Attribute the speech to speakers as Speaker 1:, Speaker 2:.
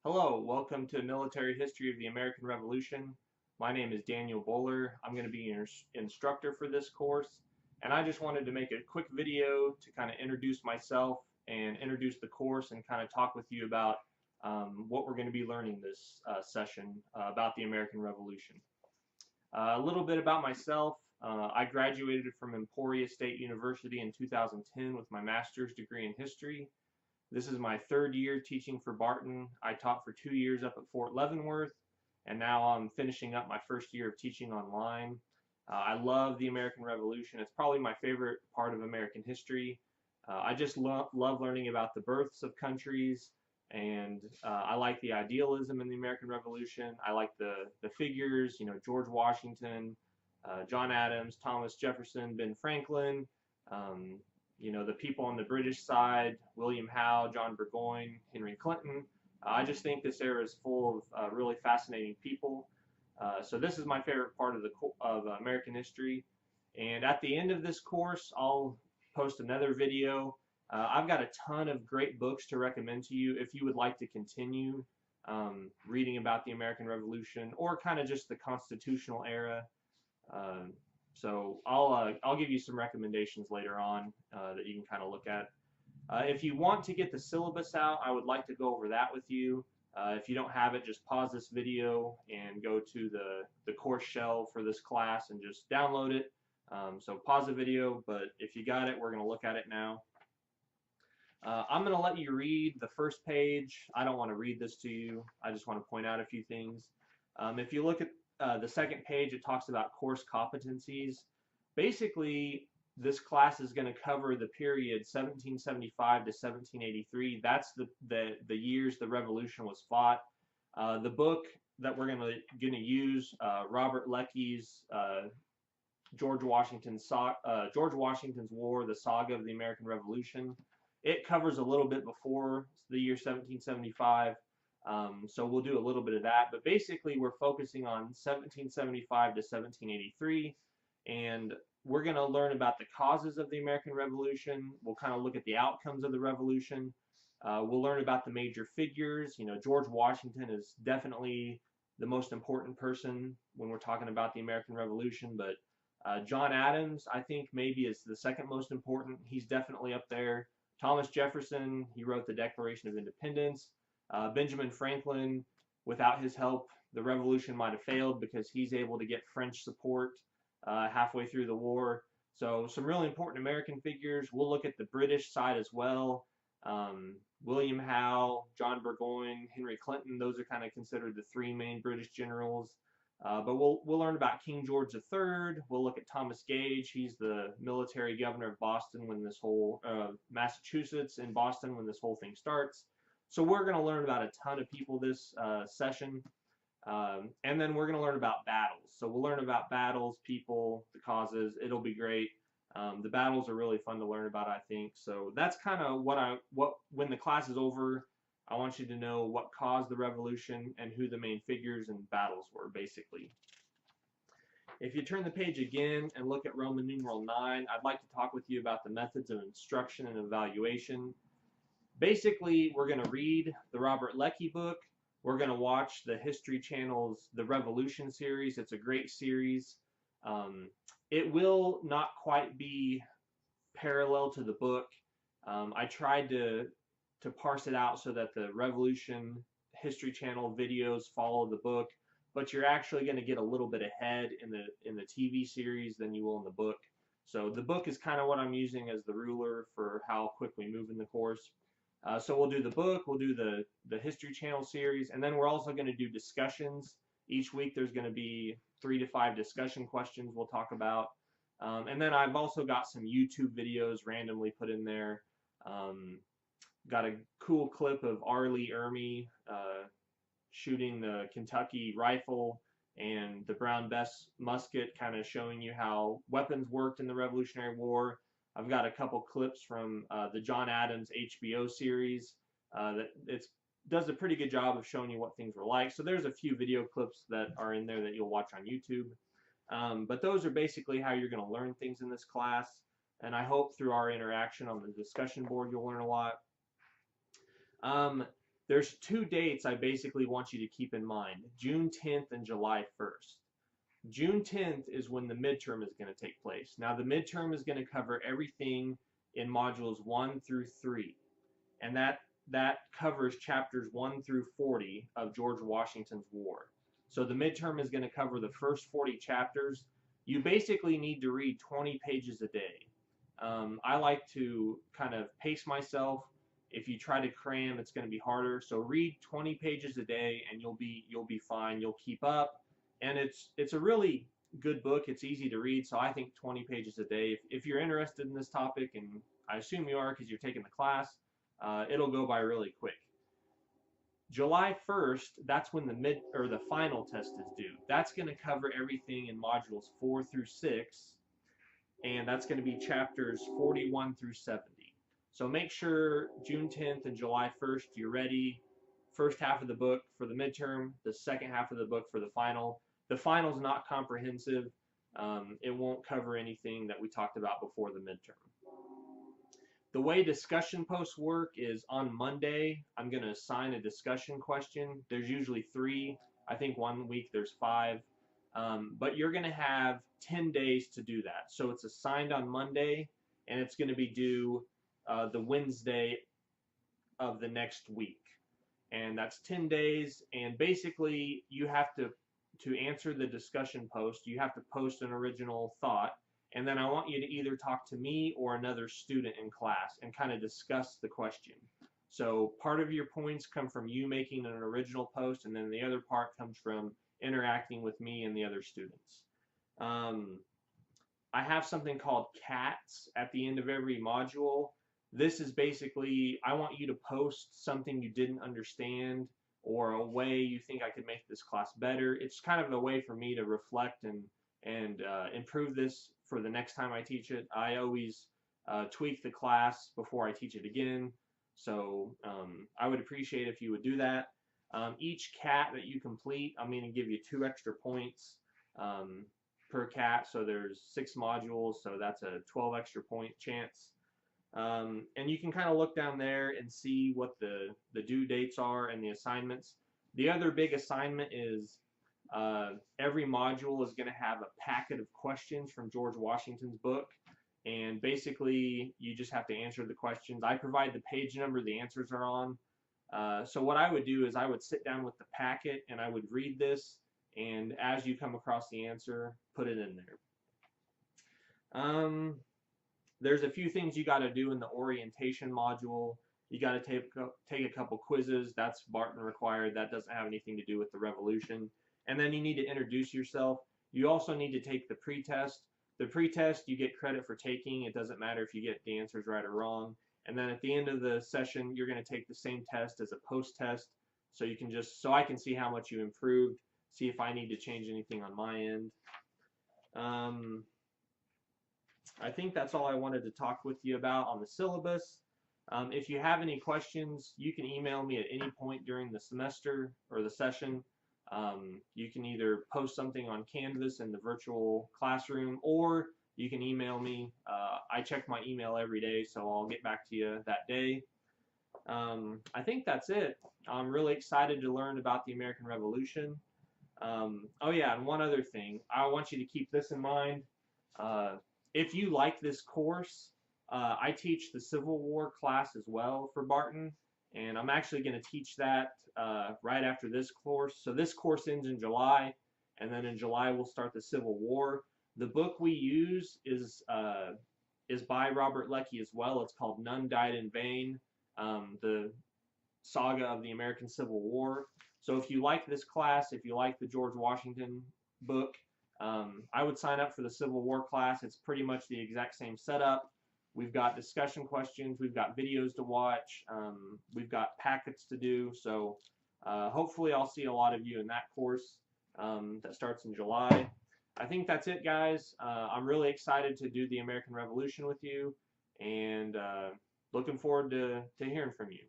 Speaker 1: Hello, welcome to Military History of the American Revolution. My name is Daniel Bowler. I'm going to be your instructor for this course, and I just wanted to make a quick video to kind of introduce myself and introduce the course and kind of talk with you about what we're going to be learning this session about the American Revolution. A little bit about myself. I graduated from Emporia State University in 2010 with my master's degree in history. This is my third year teaching for Barton. I taught for 2 years up at Fort Leavenworth, and now I'm finishing up my first year of teaching online. I love the American Revolution. It's probably my favorite part of American history. I just love learning about the births of countries, and I like the idealism in the American Revolution. I like the figures, George Washington, John Adams, Thomas Jefferson, Ben Franklin. Um, the people on the British side, William Howe, John Burgoyne, Henry Clinton. I just think this era is full of really fascinating people. So this is my favorite part of American history. And at the end of this course, I'll post another video. I've got a ton of great books to recommend to you if you would like to continue reading about the American Revolution or kind of just the constitutional era. Um, so I'll give you some recommendations later on that you can kind of look at. If you want to get the syllabus out, I would like to go over that with you. If you don't have it, just pause this video and go to the course shell for this class and just download it. So pause the video, but if you got it, we're going to look at it now. I'm going to let you read the first page. I don't want to read this to you. I just want to point out a few things. If you look at the second page, it talks about course competencies. Basically, this class is going to cover the period 1775 to 1783. That's the years the revolution was fought. The book that we're going to use, Robert Leckie's George Washington's War, the Saga of the American Revolution. It covers a little bit before the year 1775. So we'll do a little bit of that, but basically we're focusing on 1775 to 1783, and we're going to learn about the causes of the American Revolution. We'll kind of look at the outcomes of the revolution. We'll learn about the major figures. George Washington is definitely the most important person when we're talking about the American Revolution, but John Adams, I think maybe is the second most important. He's definitely up there. Thomas Jefferson, he wrote the Declaration of Independence. Benjamin Franklin, without his help, the revolution might have failed because he's able to get French support halfway through the war. So some really important American figures. We'll look at the British side as well. William Howe, John Burgoyne, Henry Clinton, those are kind of considered the three main British generals. But we'll learn about King George III. We'll look at Thomas Gage. He's the military governor of Boston when this whole Massachusetts and Boston when this whole thing starts. So we're going to learn about a ton of people this session. And then we're going to learn about battles. So we'll learn about battles, people, the causes. It'll be great. The battles are really fun to learn about, I think. So that's kind of what when the class is over, I want you to know what caused the revolution and who the main figures and battles were, basically. If you turn the page again and look at Roman numeral 9, I'd like to talk with you about the methods of instruction and evaluation. Basically, we're going to read the Robert Leckie book. We're going to watch the History Channel's The Revolution series. It's a great series. It will not quite be parallel to the book. I tried to parse it out so that the Revolution History Channel videos follow the book, but you're actually going to get a little bit ahead in the TV series than you will in the book. So the book is kind of what I'm using as the ruler for how quick we move in the course. So we'll do the book, we'll do the History Channel series, and then we're also going to do discussions. Each week there's going to be 3 to 5 discussion questions we'll talk about. And then I've also got some YouTube videos randomly put in there. Got a cool clip of R. Lee Ermey shooting the Kentucky rifle and the Brown Bess musket, kind of showing you how weapons worked in the Revolutionary War. I've got a couple clips from the John Adams HBO series that does a pretty good job of showing you what things were like. So there's a few video clips that are in there that you'll watch on YouTube. But those are basically how you're going to learn things in this class. And I hope through our interaction on the discussion board you'll learn a lot. There's two dates I basically want you to keep in mind, June 10th and July 1st. June 10th is when the midterm is going to take place. Now the midterm is going to cover everything in modules 1 through 3, and that covers chapters 1 through 40 of George Washington's War. So the midterm is going to cover the first 40 chapters. You basically need to read 20 pages a day. I like to kind of pace myself. If you try to cram, it's going to be harder. So read 20 pages a day, and you'll be fine. You'll keep up, and it's a really good book. It's easy to read, so I think 20 pages a day. If you're interested in this topic, and I assume you are because you're taking the class, it'll go by really quick. July 1st, that's when the final test is due. That's going to cover everything in modules 4 through 6, and that's going to be chapters 41 through 70. So make sure June 10th and July 1st you're ready. First half of the book for the midterm, the second half of the book for the final. The final's not comprehensive. It won't cover anything that we talked about before the midterm. The way discussion posts work is on Monday, I'm going to assign a discussion question. There's usually 3. I think one week there's 5. But you're going to have 10 days to do that. So it's assigned on Monday, and it's going to be due the Wednesday of the next week. And that's 10 days. And basically, you have to answer the discussion post, you have to post an original thought. And then I want you to either talk to me or another student in class and kind of discuss the question. So part of your points come from you making an original post, and then the other part comes from interacting with me and the other students. I have something called CATS at the end of every module. This is basically, I want you to post something you didn't understand or a way you think I could make this class better. It's kind of a way for me to reflect and improve this for the next time I teach it. I always tweak the class before I teach it again. So I would appreciate if you would do that. Each CAT that you complete, I'm going to give you 2 extra points per CAT. So there's 6 modules, so that's a 12 extra point chance. And you can kind of look down there and see what the due dates are and the assignments. The other big assignment is every module is going to have a packet of questions from George Washington's book, and basically you just have to answer the questions. I provide the page number the answers are on. So what I would do is I would sit down with the packet and I would read this, and as you come across the answer, put it in there. There's a few things you got to do in the orientation module. You got to take a couple quizzes. That's Barton required. That doesn't have anything to do with the Revolution. And then you need to introduce yourself. You also need to take the pretest. The pretest you get credit for taking. It doesn't matter if you get the answers right or wrong. And then at the end of the session, you're going to take the same test as a post-test, so you can so I can see how much you improved, see if I need to change anything on my end. I think that's all I wanted to talk with you about on the syllabus. If you have any questions, you can email me at any point during the semester or the session. You can either post something on Canvas in the virtual classroom, or you can email me. I check my email every day, so I'll get back to you that day. I think that's it. I'm really excited to learn about the American Revolution. Oh yeah, and one other thing. I want you to keep this in mind. If you like this course, I teach the Civil War class as well for Barton, and I'm actually going to teach that right after this course. So this course ends in July, and then in July we'll start the Civil War. The book we use is by Robert Leckie as well. It's called None Died in Vain, the saga of the American Civil War. So if you like this class, if you like the George Washington book, I would sign up for the Civil War class. It's pretty much the exact same setup. We've got discussion questions, we've got videos to watch, we've got packets to do. So hopefully I'll see a lot of you in that course that starts in July. I think that's it, guys. I'm really excited to do the American Revolution with you, and looking forward to hearing from you.